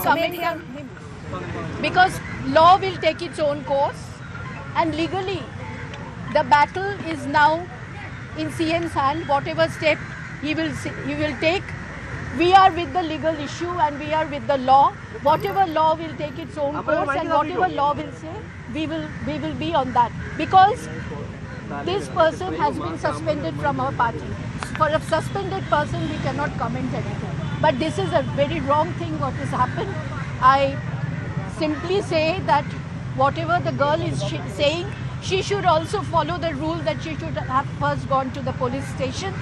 coming from him. Because law will take its own course, and legally the battle is now in CM's hand. Whatever step he will take, we are with the legal issue and we are with the law. Whatever law will take its own course, and whatever law will say, we will be on that. Because this person has been suspended from our party. For a suspended person, we cannot comment anything. But this is a very wrong thing what has happened. I simply say that whatever the girl is saying, she should also follow the rule that she should have first gone to the police station,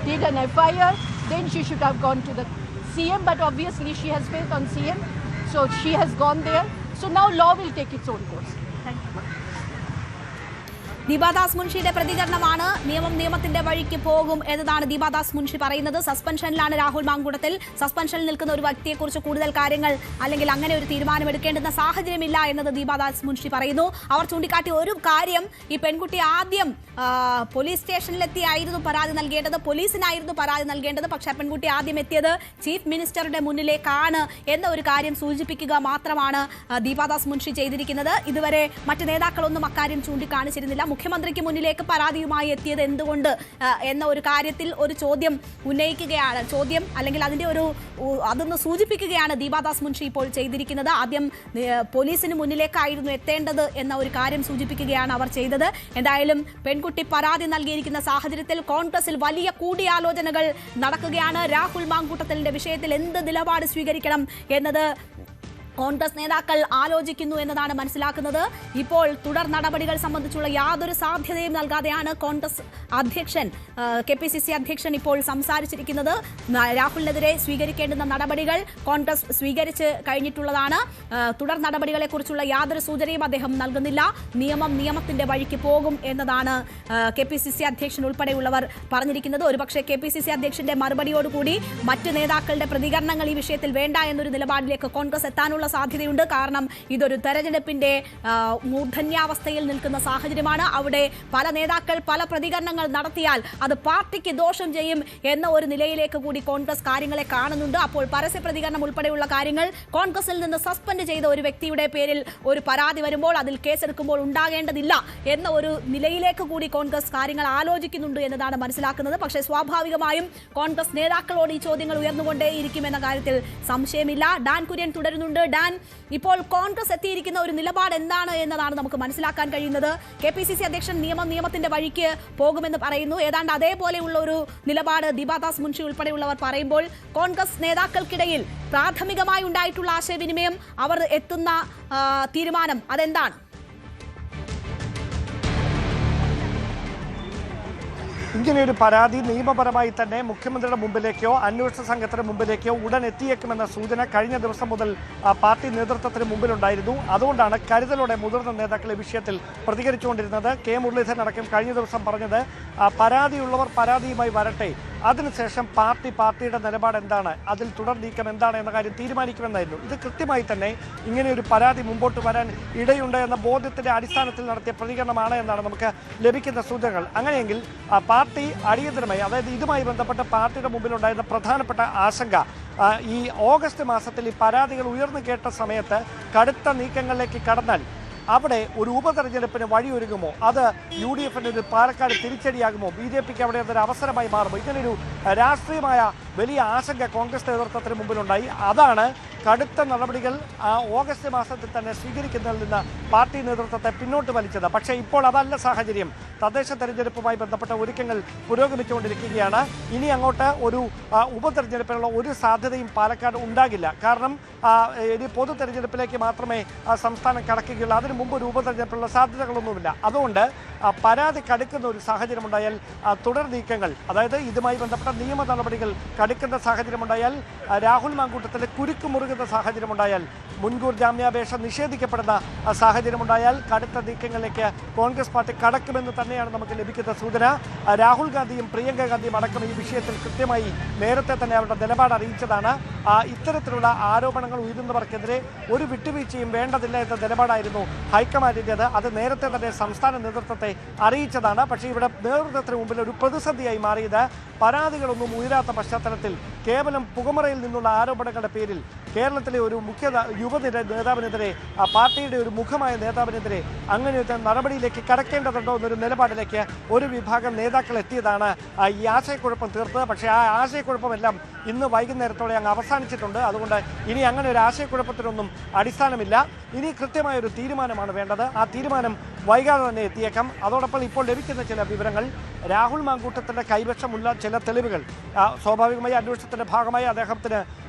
did an FIR, then she should have gone to the CM. But obviously she has faith on CM, so she has gone there. So now law will take its own course. Thank you. Deepa Das മുൻഷിയുടെ പ്രതികരണമാണ്. നിയമം നിയമത്തിന്റെ വഴിക്ക് പോകും എന്നതാണ് ദീപാദാസ് മുൻഷി പറയുന്നത്. സസ്പെൻഷനിലാണ് രാഹുൽ മാങ്കൂട്ടത്തിൽ. സസ്പെൻഷനിൽ നിൽക്കുന്ന ഒരു വ്യക്തിയെക്കുറിച്ച് കൂടുതൽ കാര്യങ്ങൾ അല്ലെങ്കിൽ അങ്ങനെ ഒരു തീരുമാനമെടുക്കേണ്ടുന്ന സാഹചര്യമില്ല എന്നത് ദീപാദാസ് മുൻഷി പറയുന്നു. അവർ ചൂണ്ടിക്കാട്ടിയ ഒരു കാര്യം, ഈ പെൺകുട്ടി ആദ്യം പോലീസ് സ്റ്റേഷനിലെത്തിയായിരുന്നു പരാതി നൽകേണ്ടത്, പോലീസിനായിരുന്നു പരാതി നൽകേണ്ടത്. പക്ഷേ പെൺകുട്ടി ആദ്യം എത്തിയത് ചീഫ് മിനിസ്റ്ററുടെ മുന്നിലേക്കാണ് എന്ന ഒരു കാര്യം സൂചിപ്പിക്കുക മാത്രമാണ് ദീപാദാസ് മുൻഷി ചെയ്തിരിക്കുന്നത്. ഇതുവരെ മറ്റ് നേതാക്കളൊന്നും അക്കാര്യം ചൂണ്ടിക്കാണിച്ചിരുന്നില്ല. മുഖ്യമന്ത്രിക്ക് മുന്നിലേക്ക് പരാതിയുമായി എത്തിയത് എന്തുകൊണ്ട് എന്ന ഒരു കാര്യത്തിൽ ഒരു ചോദ്യം ഉന്നയിക്കുകയാണ്. ചോദ്യം അല്ലെങ്കിൽ അതിന്റെ അതൊന്ന് സൂചിപ്പിക്കുകയാണ് ദീപാദാസ് മുൻഷി ഇപ്പോൾ ചെയ്തിരിക്കുന്നത്. ആദ്യം പോലീസിന് മുന്നിലേക്കായിരുന്നു എത്തേണ്ടത് എന്ന ഒരു കാര്യം സൂചിപ്പിക്കുകയാണ് അവർ ചെയ്തത്. എന്തായാലും പെൺകുട്ടി പരാതി നൽകിയിരിക്കുന്ന സാഹചര്യത്തിൽ കോൺഗ്രസിൽ വലിയ കൂടിയാലോചനകൾ നടക്കുകയാണ്. രാഹുൽ മാങ്കൂട്ടത്തലിന്റെ വിഷയത്തിൽ എന്ത് നിലപാട് സ്വീകരിക്കണം എന്നത് കോൺഗ്രസ് നേതാക്കൾ ആലോചിക്കുന്നു എന്നതാണ് മനസ്സിലാക്കുന്നത്. ഇപ്പോൾ തുടർ നടപടികൾ സംബന്ധിച്ചുള്ള യാതൊരു സാധ്യതയും നൽകാതെയാണ് കോൺഗ്രസ് അധ്യക്ഷൻ KPCC അധ്യക്ഷൻ ഇപ്പോൾ സംസാരിച്ചിരിക്കുന്നത്. രാഹുലിനെതിരെ സ്വീകരിക്കേണ്ടുന്ന നടപടികൾ കോൺഗ്രസ് സ്വീകരിച്ച് കഴിഞ്ഞിട്ടുള്ളതാണ്. തുടർ നടപടികളെക്കുറിച്ചുള്ള യാതൊരു സൂചനയും അദ്ദേഹം നൽകുന്നില്ല. നിയമം നിയമത്തിന്റെ വഴിക്ക് പോകും എന്നതാണ് KPCC അധ്യക്ഷൻ ഉൾപ്പെടെയുള്ളവർ പറഞ്ഞിരിക്കുന്നത്. ഒരുപക്ഷെ KPCC അധ്യക്ഷന്റെ മറുപടിയോടുകൂടി മറ്റ് നേതാക്കളുടെ പ്രതികരണങ്ങൾ ഈ വിഷയത്തിൽ വേണ്ട എന്നൊരു നിലപാടിലേക്ക് കോൺഗ്രസ് എത്താനുള്ള സാധ്യതയുണ്ട്. കാരണം ഇതൊരു തെരഞ്ഞെടുപ്പിന്റെ മൂർധന്യാവസ്ഥയിൽ നിൽക്കുന്ന സാഹചര്യമാണ്. അവിടെ പല നേതാക്കൾ പല പ്രതികരണങ്ങൾ നടത്തിയാൽ അത് പാർട്ടിക്ക് ദോഷം ചെയ്യും എന്ന ഒരു നിലയിലേക്ക് കൂടി കോൺഗ്രസ് കാര്യങ്ങളെ കാണുന്നുണ്ട്. അപ്പോൾ പരസ്യ പ്രതികരണം ഉൾപ്പെടെയുള്ള കാര്യങ്ങൾ കോൺഗ്രസിൽ നിന്ന് സസ്പെൻഡ് ചെയ്ത ഒരു വ്യക്തിയുടെ പേരിൽ ഒരു പരാതി വരുമ്പോൾ അതിൽ കേസെടുക്കുമ്പോൾ ഉണ്ടാകേണ്ടതില്ല എന്ന ഒരു നിലയിലേക്ക് കൂടി കോൺഗ്രസ് കാര്യങ്ങൾ ആലോചിക്കുന്നുണ്ട് എന്നതാണ് മനസ്സിലാക്കുന്നത്. പക്ഷേ സ്വാഭാവികമായും കോൺഗ്രസ് നേതാക്കളോട് ഈ ചോദ്യങ്ങൾ ഉയർന്നുകൊണ്ടേയിരിക്കുമെന്ന കാര്യത്തിൽ സംശയമില്ല. ഡാൻ കുര്യൻ തുടരുന്നുണ്ട്. ഡാൻ, ഇപ്പോൾ കോൺഗ്രസ് എത്തിയിരിക്കുന്ന ഒരു നിലപാട് എന്താണ് എന്നതാണ് നമുക്ക് മനസ്സിലാക്കാൻ കഴിയുന്നത്. KPCC അധ്യക്ഷൻ നിയമത്തിന്റെ വഴിക്ക് പോകുമെന്ന് പറയുന്നു. ഏതാണ്ട് അതേപോലെയുള്ള ഒരു നിലപാട് ദീപാദാസ് മുൻഷി ഉൾപ്പെടെയുള്ളവർ പറയുമ്പോൾ കോൺഗ്രസ് നേതാക്കൾക്കിടയിൽ പ്രാഥമികമായി ഉണ്ടായിട്ടുള്ള ആശയവിനിമയം, അവർ എത്തുന്ന തീരുമാനം അതെന്താണ്? ഇങ്ങനെയൊരു പരാതി നിയമപരമായി തന്നെ മുഖ്യമന്ത്രിയുടെ മുമ്പിലേക്കോ അന്വേഷണ സംഘത്തിന് മുമ്പിലേക്കോ ഉടൻ എത്തിയേക്കുമെന്ന സൂചന കഴിഞ്ഞ ദിവസം മുതൽ പാർട്ടി നേതൃത്വത്തിന് മുമ്പിലുണ്ടായിരുന്നു. അതുകൊണ്ടാണ് കരുതലോടെ മുതിർന്ന നേതാക്കൾ ഈ വിഷയത്തിൽ പ്രതികരിച്ചുകൊണ്ടിരുന്നത്. K. മുരളീധരൻ അടക്കം കഴിഞ്ഞ ദിവസം പറഞ്ഞത് പരാതിയുള്ളവർ പരാതിയുമായി വരട്ടെ, അതിനുശേഷം പാർട്ടിയുടെ നിലപാട് എന്താണ്, അതിൽ തുടർ നീക്കം എന്താണ് എന്ന കാര്യം തീരുമാനിക്കുമെന്നായിരുന്നു. ഇത് കൃത്യമായി തന്നെ ഇങ്ങനെയൊരു പരാതി മുമ്പോട്ട് വരാൻ ഇടയുണ്ട് എന്ന ബോധ്യത്തിന്റെ അടിസ്ഥാനത്തിൽ നടത്തിയ പ്രതികരണമാണ് എന്നാണ് നമുക്ക് ലഭിക്കുന്ന സൂചനകൾ. അങ്ങനെയെങ്കിൽ പാർട്ടി അടിയന്തരമായി, അതായത് ഇതുമായി ബന്ധപ്പെട്ട് പാർട്ടിയുടെ മുമ്പിലുണ്ടായിരുന്ന പ്രധാനപ്പെട്ട ആശങ്ക, ഈ ഓഗസ്റ്റ് മാസത്തിൽ ഈ പരാതികൾ ഉയർന്നു കേട്ട സമയത്ത് കടുത്ത നീക്കങ്ങളിലേക്ക് കടന്നാൽ അവിടെ ഒരു ഉപതെരഞ്ഞെടുപ്പിന് വഴിയൊരുങ്ങുമോ, അത് UDFിന് ഒരു പാലക്കാട് തിരിച്ചടിയാകുമോ, BJPക്ക് അവിടെ അതൊരു അവസരമായി മാറുമോ, ഇങ്ങനൊരു രാഷ്ട്രീയമായ വലിയ ആശങ്ക കോൺഗ്രസ് നേതൃത്വത്തിന് മുമ്പിലുണ്ടായി. അതാണ് കടുത്ത നടപടികൾ ഓഗസ്റ്റ് മാസത്തിൽ തന്നെ സ്വീകരിക്കുന്നതിൽ നിന്ന് പാർട്ടി നേതൃത്വത്തെ പിന്നോട്ട് വലിച്ചത്. പക്ഷേ ഇപ്പോൾ അതല്ല സാഹചര്യം. തദ്ദേശ തെരഞ്ഞെടുപ്പുമായി ബന്ധപ്പെട്ട ഒരുക്കങ്ങൾ പുരോഗമിച്ചുകൊണ്ടിരിക്കുകയാണ്. ഇനി അങ്ങോട്ട് ഒരു ഉപതെരഞ്ഞെടുപ്പിനുള്ള ഒരു സാധ്യതയും പാലക്കാട് ഉണ്ടാകില്ല. കാരണം ഇനി പൊതു തെരഞ്ഞെടുപ്പിലേക്ക് മാത്രമേ സംസ്ഥാനം കടക്കുകയുള്ളൂ. അതിനു മുമ്പ് ഒരു ഉപതെരഞ്ഞെടുപ്പിനുള്ള സാധ്യതകളൊന്നുമില്ല. അതുകൊണ്ട് പരാതി കടുക്കുന്ന ഒരു സാഹചര്യമുണ്ടായാൽ തുടർ നീക്കങ്ങൾ, അതായത് ഇതുമായി ബന്ധപ്പെട്ട നിയമ നടപടികൾ കടുക്കുന്ന സാഹചര്യമുണ്ടായാൽ, രാഹുൽ മാങ്കൂട്ടത്തിലെ കുരുക്ക് മുറുകുന്ന സാഹചര്യമുണ്ടായാൽ, മുൻകൂർ ജാമ്യാപേക്ഷ നിഷേധിക്കപ്പെടുന്ന സാഹചര്യമുണ്ടായാൽ കടുത്ത നീക്കങ്ങളിലേക്ക് കോൺഗ്രസ് പാർട്ടി കടക്കുമെന്ന് തന്നെയാണ് നമുക്ക് ലഭിക്കുന്ന സൂചന. രാഹുൽ ഗാന്ധിയും പ്രിയങ്ക ഗാന്ധിയും അടക്കം ഈ വിഷയത്തിൽ കൃത്യമായി നേരത്തെ തന്നെ അവരുടെ നിലപാട് അറിയിച്ചതാണ്. ഇത്തരത്തിലുള്ള ആരോപണങ്ങൾ ഉയരുന്നവർക്കെതിരെ ഒരു വിട്ടുവീഴ്ചയും വേണ്ടതില്ല എന്ന നിലപാടായിരുന്നു ഹൈക്കമാൻഡിൻ്റേത്. അത് നേരത്തെ തന്നെ സംസ്ഥാന നേതൃത്വത്തെ അറിയിച്ചതാണ്. പക്ഷേ ഇവിടെ നേതൃത്വത്തിന് മുമ്പിൽ ഒരു പ്രതിസന്ധിയായി മാറിയത് പരാതികളൊന്നും ഉയരാത്ത പശ്ചാത്തലത്തിൽ കേവലം പുകമറയിൽ നിന്നുള്ള ആരോപണങ്ങളുടെ പേരിൽ കേരളത്തിലെ ഒരു മുഖ്യ നേതാവിനെതിരെ, പാർട്ടിയുടെ ഒരു മുഖമായ നേതാവിനെതിരെ അങ്ങനെയൊരു നടപടിയിലേക്ക് കടക്കേണ്ടതുണ്ടോ എന്നൊരു നിലപാടിലേക്ക് ഒരു വിഭാഗം നേതാക്കൾ എത്തിയതാണ് ഈ ആശയക്കുഴപ്പം തീർത്തത്. പക്ഷേ ആ ആശയക്കുഴപ്പമെല്ലാം ഇന്ന് വൈകുന്നേരത്തോടെ അങ്ങ് അവസാനിച്ചിട്ടുണ്ട്. അതുകൊണ്ട് ഇനി അങ്ങനെ ഒരു ആശയക്കുഴപ്പത്തിനൊന്നും അടിസ്ഥാനമില്ല. ഇനി കൃത്യമായൊരു തീരുമാനമാണ് വേണ്ടത്. ആ തീരുമാനം വൈകാതെ തന്നെ എത്തിയേക്കാം. അതോടൊപ്പം ഇപ്പോൾ ലഭിക്കുന്ന ചില വിവരങ്ങൾ, രാഹുൽ മാങ്കൂട്ടത്തിൻ്റെ കൈവശമുള്ള ചില തെളിവുകൾ സ്വാഭാവികമായി അന്വേഷണത്തിൻ്റെ ഭാഗമായി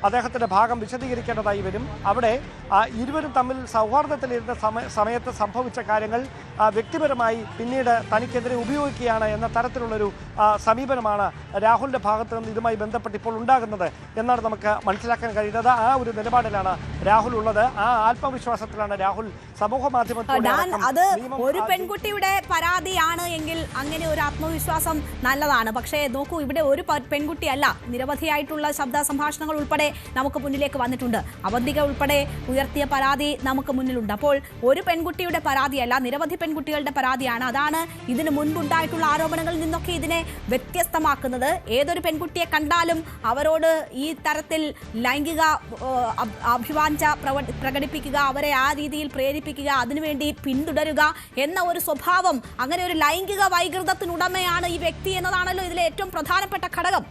അദ്ദേഹത്തിൻ്റെ ഭാഗം വിശദീകരിക്കേണ്ടതായി വരും. അവിടെ ഇരുവരും തമ്മിൽ സൗഹാർദ്ദത്തിലിരുന്ന സമയത്ത് സംഭവിച്ച കാര്യങ്ങൾ വ്യക്തിപരമായി പിന്നീട് തനിക്കെതിരെ ഉപയോഗിക്കുകയാണ് എന്ന തരത്തിലുള്ളൊരു സമീപനമാണ് രാഹുലിൻ്റെ ഭാഗത്ത് നിന്ന് ഇതുമായി ബന്ധപ്പെട്ട് ഇപ്പോൾ ഉണ്ടാകുന്നത് എന്നാണ് നമുക്ക് മനസ്സിലാക്കാൻ കഴിയുന്നത്. ആ ഒരു നിലപാടിലാണ് രാഹുൽ ഉള്ളത്. ആ ആത്മവിശ്വാസത്തിലാണ് രാഹുൽ സമൂഹ മാധ്യമത്തിൽ ഒരു പെൺകുട്ടിയുടെ പരാതിയാണ് എങ്കിൽ അങ്ങനെ ഒരു ആത്മവിശ്വാസം നല്ലതാണ്. പക്ഷേ നോക്കൂ, ഇവിടെ ഒരു പെൺകുട്ടിയല്ല, നിരവധിയായിട്ടുള്ള ശബ്ദ സംഭാഷണങ്ങൾ ഉൾപ്പെടെ നമുക്ക് മുന്നിലേക്ക് വന്നിട്ടുണ്ട്. അവന്തിക ഉൾപ്പെടെ ഉയർത്തിയ പരാതി നമുക്ക് മുന്നിലുണ്ട്. അപ്പോൾ ഒരു പെൺകുട്ടിയുടെ പരാതിയല്ല, നിരവധി പെൺകുട്ടികളുടെ പരാതിയാണ്. അതാണ് ഇതിന് മുൻപുണ്ടായിട്ടുള്ള ആരോപണങ്ങളിൽ നിന്നൊക്കെ ഇതിനെ വ്യത്യസ്തമാക്കുന്നത്. ഏതൊരു പെൺകുട്ടിയെ കണ്ടാലും അവരോട് ഈ തരത്തിൽ ലൈംഗിക അഭിവാഞ്ച പ്രകടിപ്പിക്കുക, അവരെ ആ രീതിയിൽ പ്രേരിപ്പിക്കുക, അതിനുവേണ്ടി പിന്തുടരുക എന്ന ഒരു സ്വഭാവം, അങ്ങനെ ഒരു ലൈംഗിക വൈകൃതത്തിനുടമയാണ് ഈ വ്യക്തി എന്നതാണല്ലോ ഇതിലെ ഏറ്റവും പ്രധാനപ്പെട്ട ഘടകം.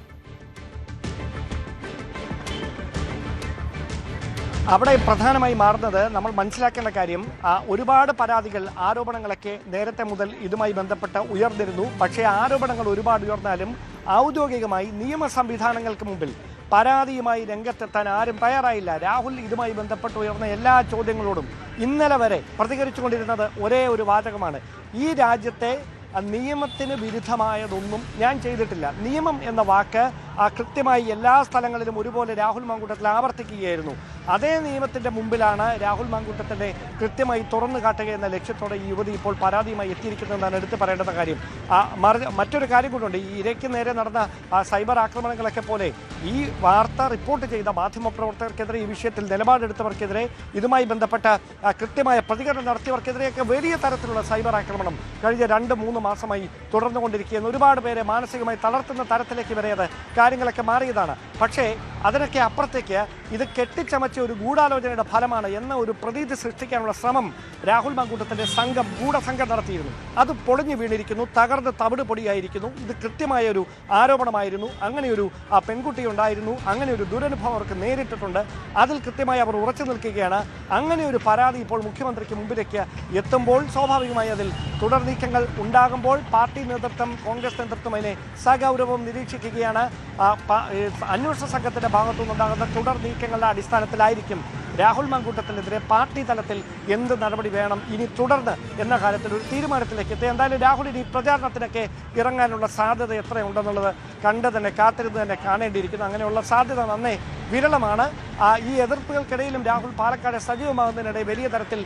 അവിടെ പ്രധാനമായി മാറുന്നത് നമ്മൾ മനസ്സിലാക്കേണ്ട കാര്യം, ഒരുപാട് പരാതികൾ, ആരോപണങ്ങളൊക്കെ നേരത്തെ മുതൽ ഇതുമായി ബന്ധപ്പെട്ട് ഉയർന്നിരുന്നു. പക്ഷേ ആരോപണങ്ങൾ ഒരുപാട് ഉയർന്നാലും ഔദ്യോഗികമായി നിയമ സംവിധാനങ്ങൾക്ക് മുമ്പിൽ പരാതിയുമായി രംഗത്തെത്താൻ ആരും തയ്യാറായില്ല. രാഹുൽ ഇതുമായി ബന്ധപ്പെട്ട് ഉയർന്ന എല്ലാ ചോദ്യങ്ങളോടും ഇന്നലെ വരെ പ്രതികരിച്ചുകൊണ്ടിരുന്നത് ഒരേ ഒരു വാചകമാണ്: ഈ രാജ്യത്തെ നിയമത്തിന് വിരുദ്ധമായതൊന്നും ഞാൻ ചെയ്തിട്ടില്ല. നിയമം എന്ന വാക്ക് കൃത്യമായി എല്ലാ സ്ഥലങ്ങളിലും ഒരുപോലെ രാഹുൽ മാങ്കൂട്ടത്തിൽ ആവർത്തിക്കുകയായിരുന്നു. അതേ നിയമത്തിൻ്റെ മുമ്പിലാണ് രാഹുൽ മാങ്കൂട്ടത്തിനെ കൃത്യമായി തുറന്നു കാട്ടുക എന്ന ലക്ഷ്യത്തോടെ ഈ യുവതി ഇപ്പോൾ പരാതിയുമായി എത്തിയിരിക്കുന്നതെന്നാണ് എടുത്തു പറയേണ്ട കാര്യം. മറ്റൊരു കാര്യം കൂടെ ഉണ്ട്. ഈ ഇരയ്ക്ക് നേരെ നടന്ന സൈബർ ആക്രമണങ്ങളൊക്കെ പോലെ ഈ വാർത്ത റിപ്പോർട്ട് ചെയ്ത മാധ്യമപ്രവർത്തകർക്കെതിരെ, ഈ വിഷയത്തിൽ നിലപാടെടുത്തവർക്കെതിരെ, ഇതുമായി ബന്ധപ്പെട്ട കൃത്യമായ പ്രതികരണം നടത്തിയവർക്കെതിരെയൊക്കെ വലിയ തരത്തിലുള്ള സൈബർ ആക്രമണം കഴിഞ്ഞ 2-3 മാസമായി തുടർന്നുകൊണ്ടിരിക്കുകയെന്ന് ഒരുപാട് പേരെ മാനസികമായി തളർത്തുന്ന തരത്തിലേക്ക് വരെ അത് കാര്യങ്ങളൊക്കെ മാറിയതാണ്. പക്ഷേ അതിനൊക്കെ അപ്പുറത്തേക്ക് ഇത് കെട്ടിച്ചമച്ച ഒരു ഗൂഢാലോചനയുടെ ഫലമാണ് എന്ന ഒരു പ്രതീതി സൃഷ്ടിക്കാനുള്ള ശ്രമം രാഹുൽ മാങ്കൂട്ടത്തിൻ്റെ ഗൂഢസംഘം നടത്തിയിരുന്നു. അത് പൊളിഞ്ഞു വീണിരിക്കുന്നു, തകർന്ന് തവിട് പൊടിയായിരിക്കുന്നു. ഇത് കൃത്യമായൊരു ആരോപണമായിരുന്നു. അങ്ങനെയൊരു പെൺകുട്ടി ഉണ്ടായിരുന്നു, അങ്ങനെ ഒരു ദുരനുഭവം അവർക്ക് നേരിട്ടിട്ടുണ്ട്. അതിൽ കൃത്യമായി അവർ ഉറച്ചു നിൽക്കുകയാണ്. അങ്ങനെ ഒരു പരാതി ഇപ്പോൾ മുഖ്യമന്ത്രിക്ക് മുമ്പിലേക്ക് എത്തുമ്പോൾ സ്വാഭാവികമായി അതിൽ തുടർ നീക്കങ്ങൾ ഉണ്ടാകുമ്പോൾ പാർട്ടി നേതൃത്വം, കോൺഗ്രസ് നേതൃത്വം അതിനെ സഗൗരവം നിരീക്ഷിക്കുകയാണ്. അന്വേഷണ സംഘത്തിന്റെ ഭാഗത്തുനിന്നുണ്ടാകുന്ന തുടർ നീക്കങ്ങളുടെ അടിസ്ഥാനത്തിലായിരിക്കും രാഹുൽ മാങ്കൂട്ടത്തിനെതിരെ പാർട്ടി തലത്തിൽ എന്ത് നടപടി വേണം ഇനി തുടർന്ന് എന്ന കാര്യത്തിൽ ഒരു തീരുമാനത്തിലേക്ക് എത്തി. എന്തായാലും രാഹുൽ ഇനി പ്രചാരണത്തിനൊക്കെ ഇറങ്ങാനുള്ള സാധ്യത എത്രയുണ്ടെന്നുള്ളത് കാത്തിരുന്ന് തന്നെ കാണേണ്ടിയിരിക്കുന്നു. അങ്ങനെയുള്ള സാധ്യത നന്നേ വിരളമാണ്. ഈ എതിർപ്പുകൾക്കിടയിലും രാഹുൽ പാലക്കാട് സജീവമാകുന്നതിനിടെ വലിയ തരത്തിൽ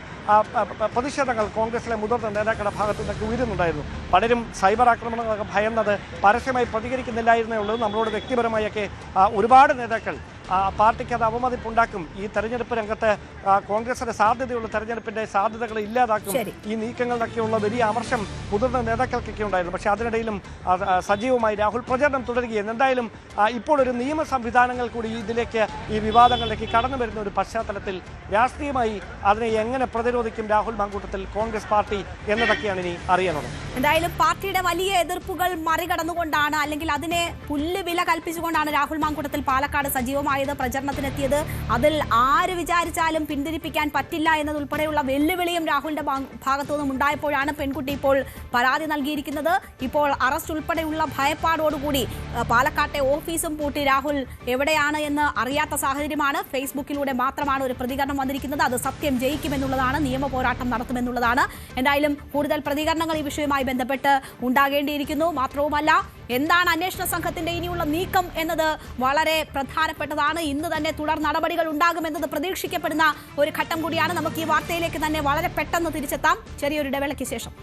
പ്രതിഷേധങ്ങൾ കോൺഗ്രസിലെ മുതിർന്ന നേതാക്കളുടെ ഭാഗത്തു നിന്നൊക്കെ ഉയരുന്നുണ്ടായിരുന്നു. പലരും സൈബർ ആക്രമണങ്ങളൊക്കെ ഭയന്നത് പരസ്യമായി പ്രതികരിക്കുന്നില്ലായിരുന്നേ ഉള്ളൂ. നമ്മളോട് വ്യക്തിപരമായൊക്കെ ഒരുപാട് നേതാക്കൾ പാർട്ടിക്ക് അത് അവമതിപ്പുണ്ടാക്കും, ഈ തെരഞ്ഞെടുപ്പ് രംഗത്ത് കോൺഗ്രസിന് സാധ്യതയുള്ള തെരഞ്ഞെടുപ്പിന്റെ സാധ്യതകൾ ഇല്ലാതാക്കും, ഈ നീക്കങ്ങളിലൊക്കെയുള്ള വലിയ അമർഷം മുതിർന്ന നേതാക്കൾക്കൊക്കെ ഉണ്ടായിരുന്നു. പക്ഷേ അതിനിടയിലും സജീവമായി രാഹുൽ പ്രചരണം തുടരുകയാണ്. എന്തായാലും ഇപ്പോൾ ഒരു നിയമ സംവിധാനങ്ങൾ കൂടി ഇതിലേക്ക്, ഈ വിവാദങ്ങളിലേക്ക് കടന്നു വരുന്ന ഒരു പശ്ചാത്തലത്തിൽ രാഷ്ട്രീയമായി അതിനെ എങ്ങനെ പ്രതിരോധിക്കും രാഹുൽ മാങ്കൂട്ടത്തിൽ, കോൺഗ്രസ് പാർട്ടി എന്നതൊക്കെയാണ് ഇനി അറിയാനുള്ളത്. എന്തായാലും പാർട്ടിയുടെ വലിയ എതിർപ്പുകൾ മറികടന്നുകൊണ്ടാണ്, അല്ലെങ്കിൽ അതിനെ പുല്ലുവില കൽപ്പിച്ചുകൊണ്ടാണ് രാഹുൽ മാങ്കൂട്ടത്തിൽ പാലക്കാട് സജീവമായത്, പ്രചരണത്തിനെത്തിയത്. അതിൽ ആര് വിചാരിച്ചാലും പിന്തിരിപ്പിക്കാൻ പറ്റില്ല എന്നതുൾപ്പെടെയുള്ള വെല്ലുവിളിയും രാഹുലിന്റെ ഭാഗത്തു നിന്നും ഉണ്ടായപ്പോഴാണ് പെൺകുട്ടി ഇപ്പോൾ പരാതി നൽകിയിരിക്കുന്നത്. ഇപ്പോൾ അറസ്റ്റ് ഉൾപ്പെടെയുള്ള ഭയപ്പാടോടുകൂടി പാലക്കാട്ടെ ഓഫീസും പൂട്ടി രാഹുൽ എവിടെയാണ് എന്ന് അറിയാത്ത സാഹചര്യമാണ്. ഫേസ്ബുക്കിലൂടെ മാത്രമാണ് ഒരു പ്രതികരണം വന്നിരിക്കുന്നത്. അത് സത്യം ജയിക്കുമെന്നുള്ളതാണ്, നിയമ പോരാട്ടം നടത്തുമെന്നുള്ളതാണ്. എന്തായാലും കൂടുതൽ പ്രതികരണങ്ങൾ ഈ വിഷയവുമായി ബന്ധപ്പെട്ട് ഉണ്ടാകേണ്ടിയിരിക്കുന്നു. മാത്രവുമല്ല, എന്താണ് അന്വേഷണ സംഘത്തിന്റെ ഇനിയുള്ള നീക്കം എന്നത് വളരെ പ്രധാനപ്പെട്ടതാണ്. ഇന്ന് തന്നെ തുടർ നടപടികൾ ഉണ്ടാകുമെന്നത് പ്രതീക്ഷിക്കപ്പെടുന്ന ഒരു ഘട്ടം കൂടിയാണ്. നമുക്ക് ഈ വാർത്തയിലേക്ക് തന്നെ വളരെ പെട്ടെന്ന് തിരിച്ചെത്താം ചെറിയൊരു ഇടവേളയ്ക്ക് ശേഷം.